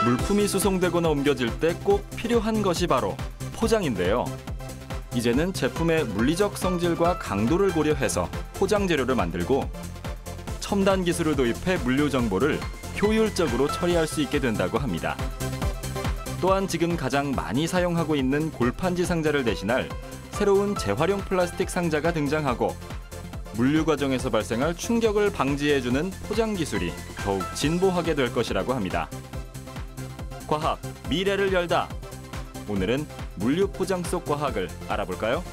물품이 수송되거나 옮겨질 때 꼭 필요한 것이 바로 포장인데요. 이제는 제품의 물리적 성질과 강도를 고려해서 포장 재료를 만들고 첨단 기술을 도입해 물류 정보를 효율적으로 처리할 수 있게 된다고 합니다. 또한 지금 가장 많이 사용하고 있는 골판지 상자를 대신할 새로운 재활용 플라스틱 상자가 등장하고 물류 과정에서 발생할 충격을 방지해주는 포장 기술이 더욱 진보하게 될 것이라고 합니다. 과학, 미래를 열다. 오늘은 물류 포장 속 과학을 알아볼까요?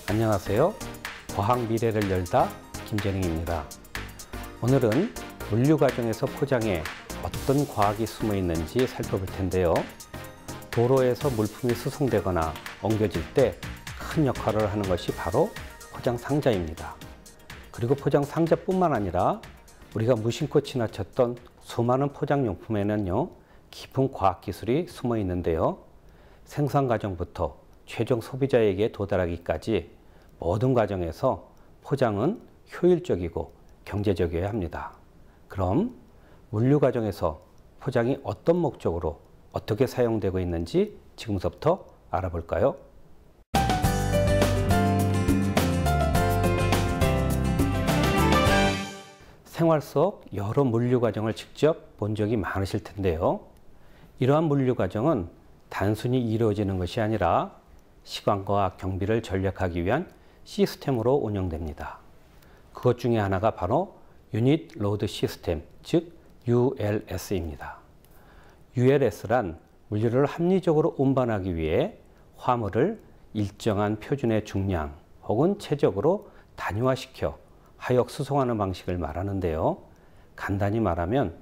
안녕하세요. 과학 미래를 열다 김재능입니다. 오늘은 물류 과정에서 포장에 어떤 과학이 숨어 있는지 살펴볼 텐데요. 도로에서 물품이 수송되거나 옮겨질 때 큰 역할을 하는 것이 바로 포장 상자입니다. 그리고 포장 상자뿐만 아니라 우리가 무심코 지나쳤던 수많은 포장용품에는요, 깊은 과학기술이 숨어 있는데요. 생산 과정부터 최종 소비자에게 도달하기까지 모든 과정에서 포장은 효율적이고 경제적이어야 합니다. 그럼 물류 과정에서 포장이 어떤 목적으로 어떻게 사용되고 있는지 지금부터 알아볼까요? 생활 속 여러 물류 과정을 직접 본 적이 많으실 텐데요. 이러한 물류 과정은 단순히 이루어지는 것이 아니라 시간과 경비를 절약하기 위한 시스템으로 운영됩니다. 그것 중에 하나가 바로 유닛 로드 시스템, 즉 ULS입니다. ULS란 물류를 합리적으로 운반하기 위해 화물을 일정한 표준의 중량 혹은 체적으로 단위화시켜 하역 수송하는 방식을 말하는데요. 간단히 말하면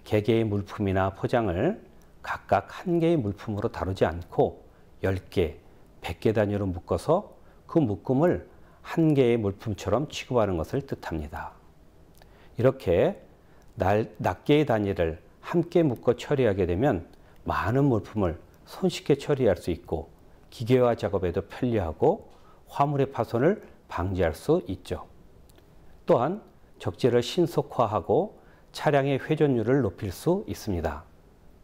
개개의 물품이나 포장을 각각 한 개의 물품으로 다루지 않고 10개, 100개 단위로 묶어서 그 묶음을 한 개의 물품처럼 취급하는 것을 뜻합니다. 이렇게 낱개의 단위를 함께 묶어 처리하게 되면 많은 물품을 손쉽게 처리할 수 있고 기계화 작업에도 편리하고 화물의 파손을 방지할 수 있죠. 또한 적재를 신속화하고 차량의 회전율을 높일 수 있습니다.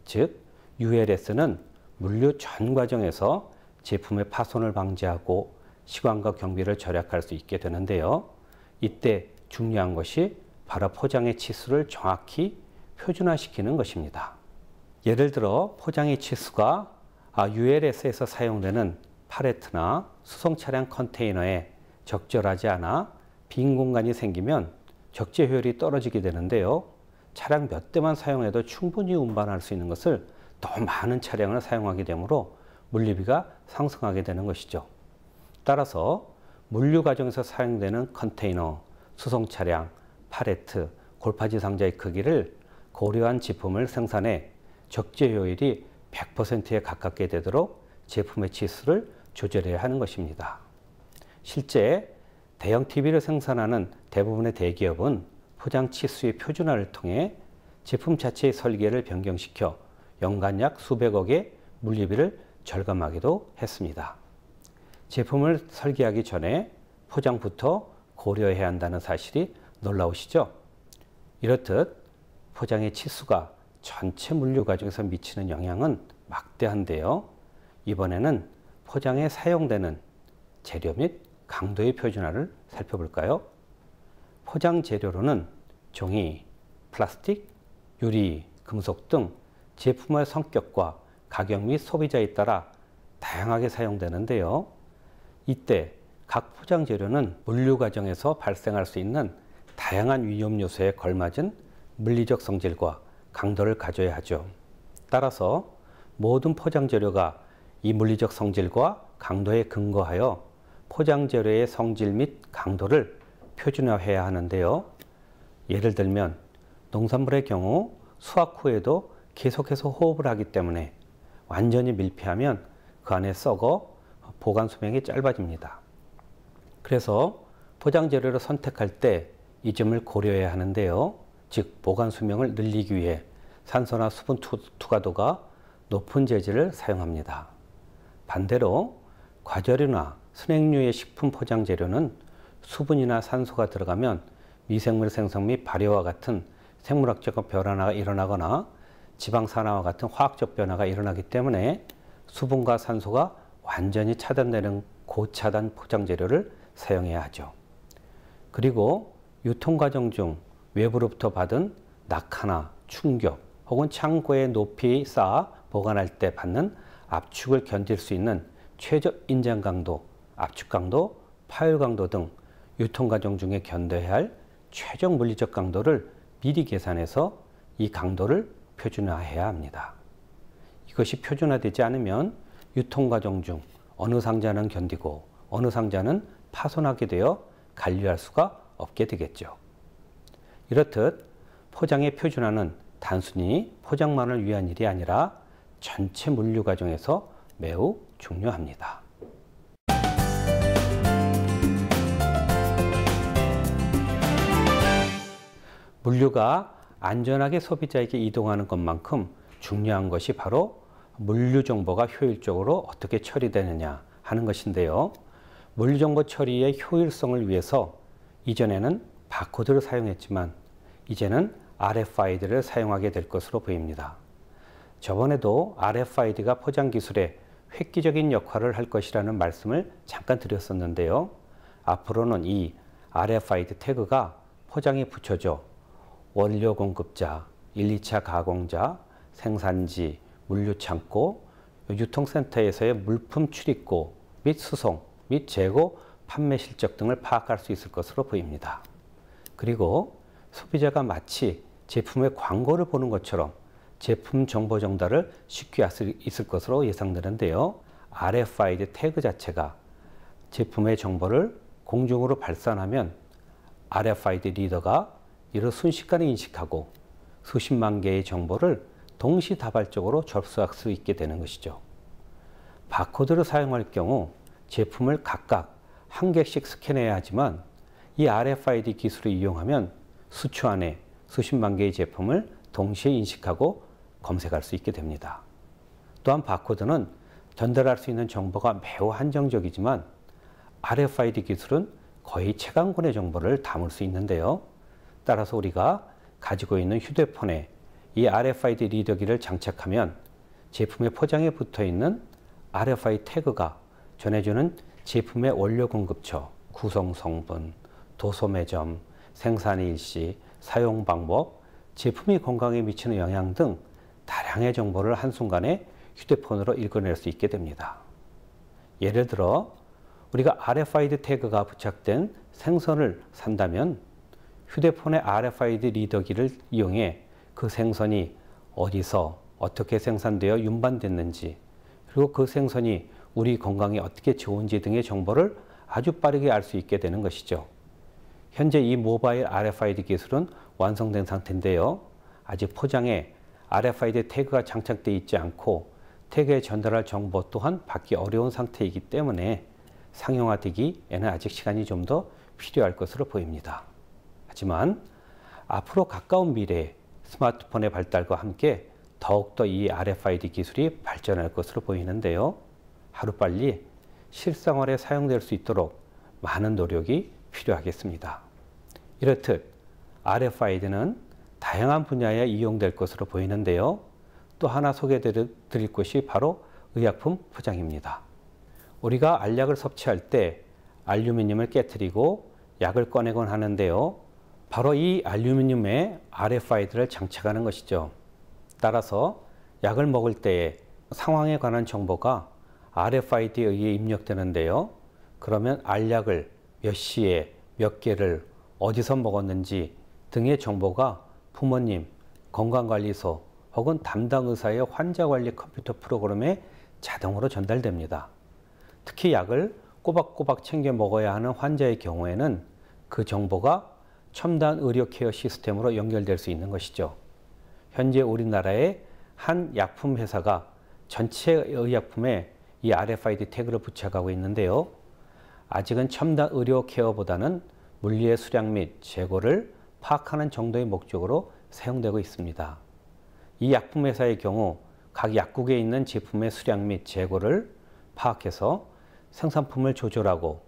즉, ULS는 물류 전 과정에서 제품의 파손을 방지하고 시간과 경비를 절약할 수 있게 되는데요. 이때 중요한 것이 바로 포장의 치수를 정확히 표준화시키는 것입니다. 예를 들어 포장의 치수가 ULS에서 사용되는 팔레트나 수송 차량 컨테이너에 적절하지 않아 빈 공간이 생기면 적재 효율이 떨어지게 되는데요. 차량 몇 대만 사용해도 충분히 운반할 수 있는 것을 더 많은 차량을 사용하게 되므로 물류비가 상승하게 되는 것이죠. 따라서 물류 과정에서 사용되는 컨테이너, 수송 차량, 팔레트, 골파지 상자의 크기를 고려한 제품을 생산해 적재 효율이 100%에 가깝게 되도록 제품의 치수를 조절해야 하는 것입니다. 실제 대형 TV를 생산하는 대부분의 대기업은 포장 치수의 표준화를 통해 제품 자체의 설계를 변경시켜 연간 약 수백억의 물류비를 절감하기도 했습니다. 제품을 설계하기 전에 포장부터 고려해야 한다는 사실이 놀라우시죠? 이렇듯 포장의 치수가 전체 물류 과정에서 미치는 영향은 막대한데요. 이번에는 포장에 사용되는 재료 및 강도의 표준화를 살펴볼까요? 포장 재료로는 종이, 플라스틱, 유리, 금속 등 제품의 성격과 가격 및 소비자에 따라 다양하게 사용되는데요. 이때 각 포장 재료는 물류 과정에서 발생할 수 있는 다양한 위험 요소에 걸맞은 물리적 성질과 강도를 가져야 하죠. 따라서 모든 포장 재료가 이 물리적 성질과 강도에 근거하여 포장 재료의 성질 및 강도를 표준화해야 하는데요. 예를 들면 농산물의 경우 수확 후에도 계속해서 호흡을 하기 때문에 완전히 밀폐하면 그 안에 썩어 보관 수명이 짧아집니다. 그래서 포장 재료를 선택할 때 이 점을 고려해야 하는데요. 즉 보관 수명을 늘리기 위해 산소나 수분 투과도가 높은 재질을 사용합니다. 반대로 과자류나 스낵류의 식품 포장 재료는 수분이나 산소가 들어가면 미생물 생성 및 발효와 같은 생물학적 변화가 일어나거나 지방산화와 같은 화학적 변화가 일어나기 때문에 수분과 산소가 완전히 차단되는 고차단 포장 재료를 사용해야 하죠. 그리고 유통과정 중 외부로부터 받은 낙하나 충격 혹은 창고에 높이 쌓아 보관할 때 받는 압축을 견딜 수 있는 최저 인장 강도, 압축 강도, 파열 강도 등 유통과정 중에 견뎌야 할 최종 물리적 강도를 미리 계산해서 이 강도를 표준화해야 합니다. 이것이 표준화되지 않으면 유통과정 중 어느 상자는 견디고 어느 상자는 파손하게 되어 관리할 수가 없게 되겠죠. 이렇듯 포장의 표준화는 단순히 포장만을 위한 일이 아니라 전체 물류 과정에서 매우 중요합니다. 물류가 안전하게 소비자에게 이동하는 것만큼 중요한 것이 바로 물류 정보가 효율적으로 어떻게 처리되느냐 하는 것인데요. 물류 정보 처리의 효율성을 위해서 이전에는 바코드를 사용했지만 이제는 RFID를 사용하게 될 것으로 보입니다. 저번에도 RFID가 포장 기술에 획기적인 역할을 할 것이라는 말씀을 잠깐 드렸었는데요. 앞으로는 이 RFID 태그가 포장에 붙여져 원료 공급자, 1, 2차 가공자, 생산지, 물류창고, 유통센터에서의 물품 출입고 및 수송 및 재고, 판매 실적 등을 파악할 수 있을 것으로 보입니다. 그리고 소비자가 마치 제품의 광고를 보는 것처럼 제품 정보 전달을 쉽게 할 수 있을 것으로 예상되는데요. RFID 태그 자체가 제품의 정보를 공중으로 발산하면 RFID 리더가 이를 순식간에 인식하고 수십만 개의 정보를 동시다발적으로 접수할 수 있게 되는 것이죠. 바코드를 사용할 경우 제품을 각각 한 개씩 스캔해야 하지만 이 RFID 기술을 이용하면 수초 안에 수십만 개의 제품을 동시에 인식하고 검색할 수 있게 됩니다. 또한 바코드는 전달할 수 있는 정보가 매우 한정적이지만 RFID 기술은 거의 채광권의 정보를 담을 수 있는데요. 따라서 우리가 가지고 있는 휴대폰에 이 RFID 리더기를 장착하면 제품의 포장에 붙어 있는 RFID 태그가 전해주는 제품의 원료 공급처, 구성 성분, 도소 매점, 생산 일시, 사용 방법, 제품이 건강에 미치는 영향 등 다량의 정보를 한순간에 휴대폰으로 읽어낼 수 있게 됩니다. 예를 들어 우리가 RFID 태그가 부착된 생선을 산다면 휴대폰의 RFID 리더기를 이용해 그 생선이 어디서 어떻게 생산되어 운반됐는지 그리고 그 생선이 우리 건강에 어떻게 좋은지 등의 정보를 아주 빠르게 알 수 있게 되는 것이죠. 현재 이 모바일 RFID 기술은 완성된 상태인데요. 아직 포장에 RFID 태그가 장착되어 있지 않고 태그에 전달할 정보 또한 받기 어려운 상태이기 때문에 상용화되기에는 아직 시간이 좀 더 필요할 것으로 보입니다. 하지만 앞으로 가까운 미래에 스마트폰의 발달과 함께 더욱더 이 RFID 기술이 발전할 것으로 보이는데요. 하루빨리 실생활에 사용될 수 있도록 많은 노력이 필요하겠습니다. 이렇듯 RFID는 다양한 분야에 이용될 것으로 보이는데요. 또 하나 소개해 드릴 것이 바로 의약품 포장입니다. 우리가 알약을 섭취할 때 알루미늄을 깨뜨리고 약을 꺼내곤 하는데요. 바로 이 알루미늄에 RFID를 장착하는 것이죠. 따라서 약을 먹을 때의 상황에 관한 정보가 RFID에 의해 입력되는데요. 그러면 알약을 몇 시에 몇 개를 어디서 먹었는지 등의 정보가 부모님, 건강관리소 혹은 담당 의사의 환자관리 컴퓨터 프로그램에 자동으로 전달됩니다. 특히 약을 꼬박꼬박 챙겨 먹어야 하는 환자의 경우에는 그 정보가 첨단 의료 케어 시스템으로 연결될 수 있는 것이죠. 현재 우리나라의 한 약품 회사가 전체 의약품에 이 RFID 태그를 부착하고 있는데요. 아직은 첨단 의료 케어보다는 물리의 수량 및 재고를 파악하는 정도의 목적으로 사용되고 있습니다. 이 약품 회사의 경우 각 약국에 있는 제품의 수량 및 재고를 파악해서 생산품을 조절하고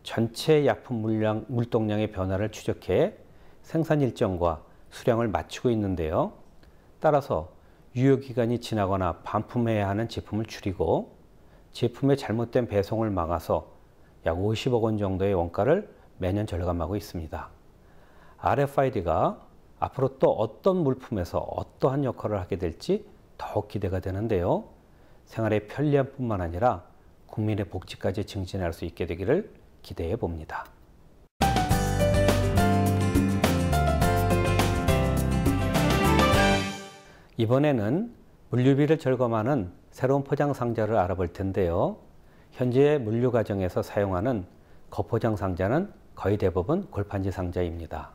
전체 약품 물동량의 변화를 추적해 생산 일정과 수량을 맞추고 있는데요. 따라서 유효기간이 지나거나 반품해야 하는 제품을 줄이고 제품의 잘못된 배송을 막아서 약 50억 원 정도의 원가를 매년 절감하고 있습니다. RFID가 앞으로 또 어떤 물품에서 어떠한 역할을 하게 될지 더욱 기대가 되는데요. 생활의 편리함뿐만 아니라 국민의 복지까지 증진할 수 있게 되기를 기대해 봅니다. 이번에는 물류비를 절감하는 새로운 포장 상자를 알아볼 텐데요. 현재 물류 과정에서 사용하는 거포장 상자는 거의 대부분 골판지 상자입니다.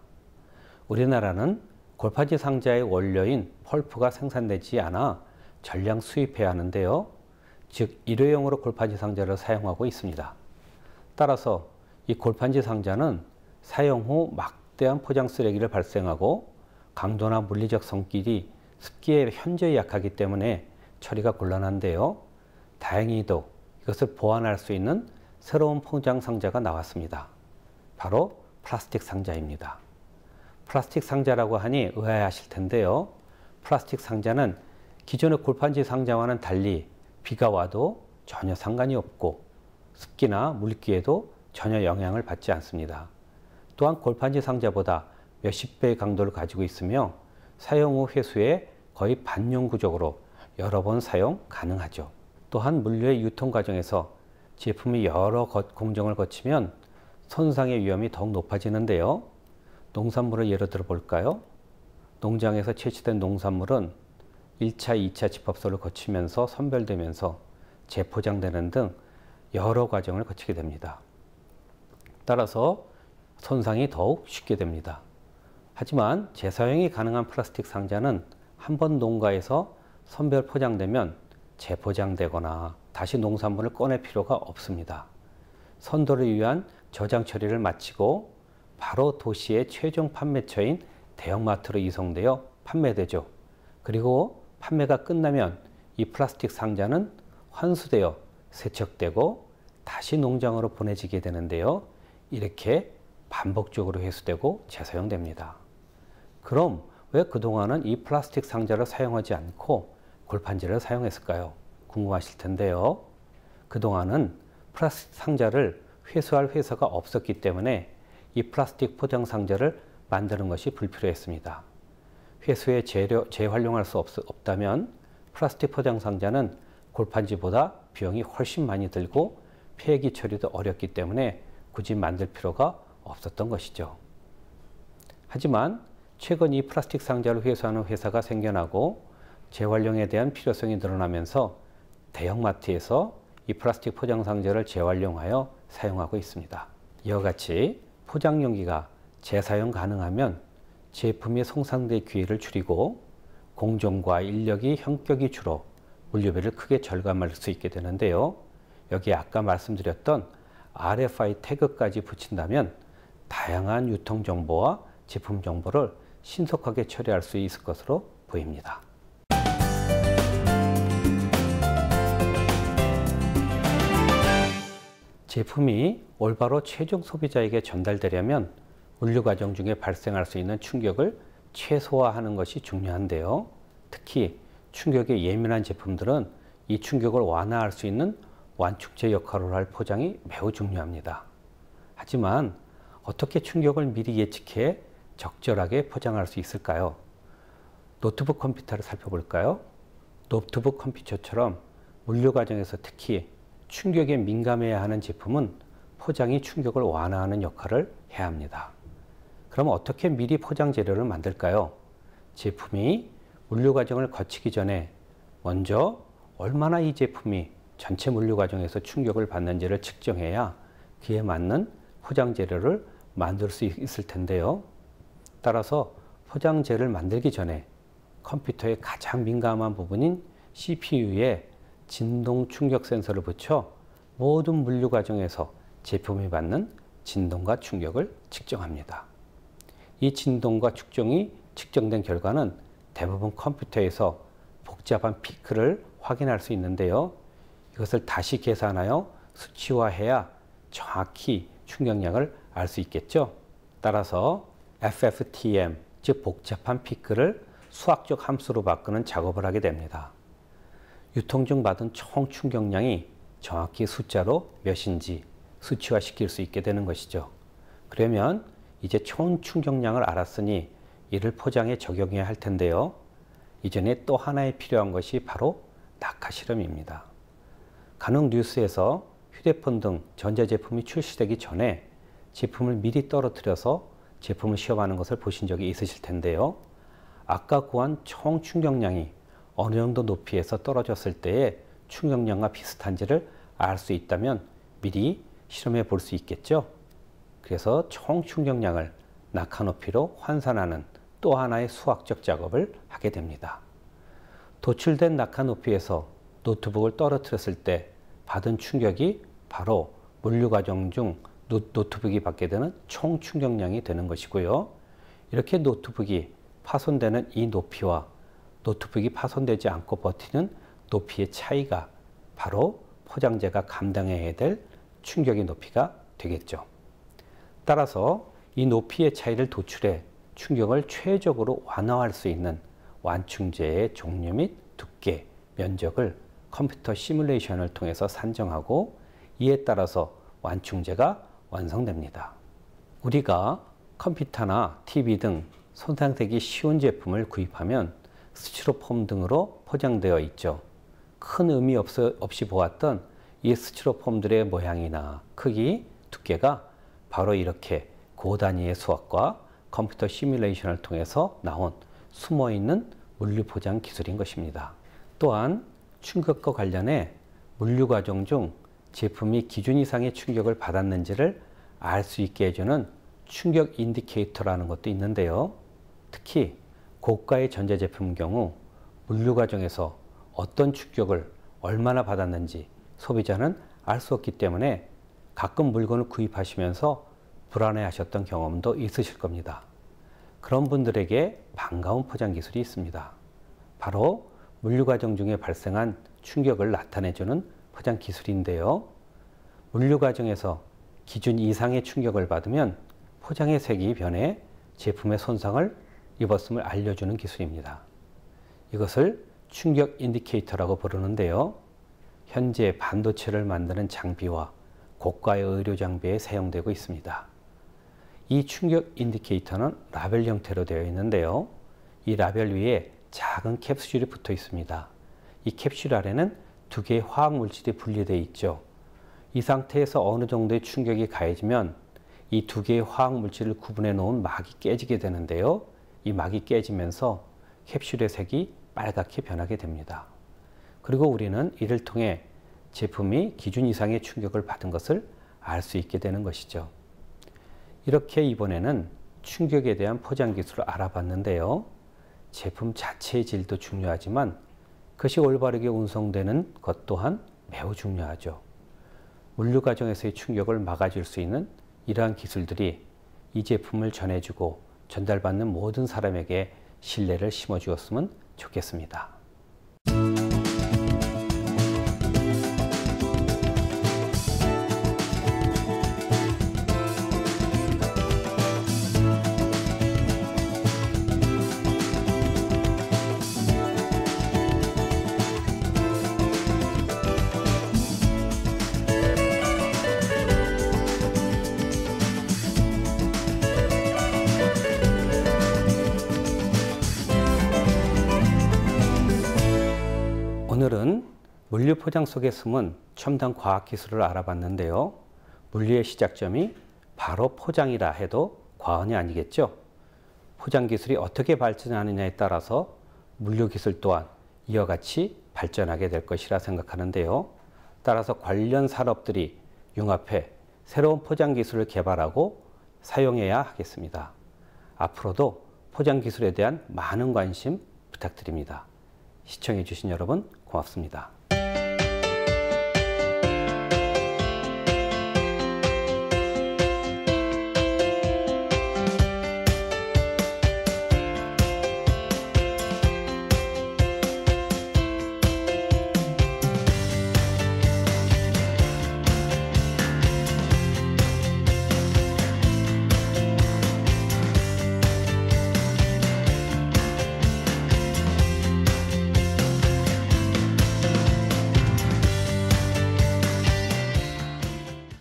우리나라는 골판지 상자의 원료인 펄프가 생산되지 않아 전량 수입해야 하는데요. 즉 일회용으로 골판지 상자를 사용하고 있습니다. 따라서 이 골판지 상자는 사용 후 막대한 포장 쓰레기를 발생하고 강도나 물리적 성질이 습기에 현저히 약하기 때문에 처리가 곤란한데요. 다행히도 이것을 보완할 수 있는 새로운 포장 상자가 나왔습니다. 바로 플라스틱 상자입니다. 플라스틱 상자라고 하니 의아해하실 텐데요. 플라스틱 상자는 기존의 골판지 상자와는 달리 비가 와도 전혀 상관이 없고 습기나 물기에도 전혀 영향을 받지 않습니다. 또한 골판지 상자보다 몇십 배의 강도를 가지고 있으며 사용 후 회수에 거의 반영구적으로 여러 번 사용 가능하죠. 또한 물류의 유통 과정에서 제품이 여러 공정을 거치면 손상의 위험이 더욱 높아지는데요. 농산물을 예로 들어 볼까요? 농장에서 채취된 농산물은 1차, 2차 집합소를 거치면서 선별되면서 재포장되는 등 여러 과정을 거치게 됩니다. 따라서 손상이 더욱 쉽게 됩니다. 하지만 재사용이 가능한 플라스틱 상자는 한번 농가에서 선별 포장되면 재포장되거나 다시 농산물을 꺼낼 필요가 없습니다. 선도를 위한 저장 처리를 마치고 바로 도시의 최종 판매처인 대형마트로 이송되어 판매되죠. 그리고 판매가 끝나면 이 플라스틱 상자는 환수되어 세척되고 다시 농장으로 보내지게 되는데요. 이렇게 반복적으로 회수되고 재사용됩니다. 그럼 왜 그동안은 이 플라스틱 상자를 사용하지 않고 골판지를 사용했을까요? 궁금하실 텐데요. 그동안은 플라스틱 상자를 회수할 회사가 없었기 때문에 이 플라스틱 포장 상자를 만드는 것이 불필요했습니다. 회수에 재활용할 수 없다면 플라스틱 포장 상자는 골판지보다 비용이 훨씬 많이 들고 폐기 처리도 어렵기 때문에 굳이 만들 필요가 없었던 것이죠. 하지만 최근 이 플라스틱 상자를 회수하는 회사가 생겨나고 재활용에 대한 필요성이 늘어나면서 대형마트에서 이 플라스틱 포장 상자를 재활용하여 사용하고 있습니다. 이와 같이 포장 용기가 재사용 가능하면 제품이 손상될 기회를 줄이고 공정과 인력이 현격히 줄어 물류비를 크게 절감할 수 있게 되는데요. 여기에 아까 말씀드렸던 RFID 태그까지 붙인다면 다양한 유통 정보와 제품 정보를 신속하게 처리할 수 있을 것으로 보입니다. 제품이 올바로 최종 소비자에게 전달되려면 물류 과정 중에 발생할 수 있는 충격을 최소화하는 것이 중요한데요. 특히 충격에 예민한 제품들은 이 충격을 완화할 수 있는 완충제 역할을 할 포장이 매우 중요합니다. 하지만 어떻게 충격을 미리 예측해 적절하게 포장할 수 있을까요? 노트북 컴퓨터를 살펴볼까요? 노트북 컴퓨터처럼 물류 과정에서 특히 충격에 민감해야 하는 제품은 포장이 충격을 완화하는 역할을 해야 합니다. 그럼 어떻게 미리 포장 재료를 만들까요? 제품이 물류 과정을 거치기 전에 먼저 얼마나 이 제품이 전체 물류 과정에서 충격을 받는지를 측정해야 그에 맞는 포장 재료를 만들 수 있을 텐데요. 따라서 포장재를 만들기 전에 컴퓨터의 가장 민감한 부분인 CPU에 진동 충격 센서를 붙여 모든 물류 과정에서 제품이 받는 진동과 충격을 측정합니다. 이 진동과 축정이 측정된 결과는 대부분 컴퓨터에서 복잡한 피크를 확인할 수 있는데요. 이것을 다시 계산하여 수치화해야 정확히 충격량을 알 수 있겠죠. 따라서 FFTM, 즉 복잡한 피크를 수학적 함수로 바꾸는 작업을 하게 됩니다. 유통 중 받은 총 충격량이 정확히 숫자로 몇인지 수치화시킬 수 있게 되는 것이죠. 그러면 이제 총 충격량을 알았으니 이를 포장에 적용해야 할 텐데요. 이전에 또 하나의 필요한 것이 바로 낙하 실험입니다. 간혹 뉴스에서 휴대폰 등 전자제품이 출시되기 전에 제품을 미리 떨어뜨려서 제품을 시험하는 것을 보신 적이 있으실 텐데요. 아까 구한 총 충격량이 어느 정도 높이에서 떨어졌을 때의 충격량과 비슷한지를 알 수 있다면 미리 실험해 볼 수 있겠죠. 그래서 총 충격량을 낙하 높이로 환산하는 또 하나의 수학적 작업을 하게 됩니다. 도출된 낙하 높이에서 노트북을 떨어뜨렸을 때 받은 충격이 바로 물류 과정 중 노트북이 받게 되는 총 충격량이 되는 것이고요. 이렇게 노트북이 파손되는 이 높이와 노트북이 파손되지 않고 버티는 높이의 차이가 바로 포장재가 감당해야 될 충격의 높이가 되겠죠. 따라서 이 높이의 차이를 도출해 충격을 최적으로 완화할 수 있는 완충제의 종류 및 두께, 면적을 컴퓨터 시뮬레이션을 통해서 산정하고 이에 따라서 완충제가 완성됩니다. 우리가 컴퓨터나 TV 등 손상되기 쉬운 제품을 구입하면 스티로폼 등으로 포장되어 있죠. 큰 의미 없이 보았던 이 스티로폼들의 모양이나 크기, 두께가 바로 이렇게 고단위의 수학과 컴퓨터 시뮬레이션을 통해서 나온 숨어있는 물류 포장 기술인 것입니다. 또한 충격과 관련해 물류 과정 중 제품이 기준 이상의 충격을 받았는지를 알 수 있게 해주는 충격 인디케이터라는 것도 있는데요. 특히 고가의 전자제품 경우 물류 과정에서 어떤 충격을 얼마나 받았는지 소비자는 알 수 없기 때문에 가끔 물건을 구입하시면서 불안해하셨던 경험도 있으실 겁니다. 그런 분들에게 반가운 포장 기술이 있습니다. 바로 물류 과정 중에 발생한 충격을 나타내주는 포장 기술인데요. 물류 과정에서 기준 이상의 충격을 받으면 포장의 색이 변해 제품의 손상을 입었음을 알려주는 기술입니다. 이것을 충격 인디케이터라고 부르는데요. 현재 반도체를 만드는 장비와 고가의 의료 장비에 사용되고 있습니다. 이 충격 인디케이터는 라벨 형태로 되어 있는데요. 이 라벨 위에 작은 캡슐이 붙어 있습니다. 이 캡슐 아래는 두 개의 화학 물질이 분리되어 있죠. 이 상태에서 어느 정도의 충격이 가해지면 이 두 개의 화학 물질을 구분해 놓은 막이 깨지게 되는데요. 이 막이 깨지면서 캡슐의 색이 빨갛게 변하게 됩니다. 그리고 우리는 이를 통해 제품이 기준 이상의 충격을 받은 것을 알 수 있게 되는 것이죠. 이렇게 이번에는 충격에 대한 포장 기술을 알아봤는데요. 제품 자체의 질도 중요하지만 그것이 올바르게 운송되는 것 또한 매우 중요하죠. 물류 과정에서의 충격을 막아줄 수 있는 이러한 기술들이 이 제품을 전해주고 전달받는 모든 사람에게 신뢰를 심어주었으면 좋겠습니다. 오늘은 물류 포장 속에 숨은 첨단 과학 기술을 알아봤는데요. 물류의 시작점이 바로 포장이라 해도 과언이 아니겠죠. 포장 기술이 어떻게 발전하느냐에 따라서 물류 기술 또한 이와 같이 발전하게 될 것이라 생각하는데요. 따라서 관련 산업들이 융합해 새로운 포장 기술을 개발하고 사용해야 하겠습니다. 앞으로도 포장 기술에 대한 많은 관심 부탁드립니다. 시청해 주신 여러분 고맙습니다.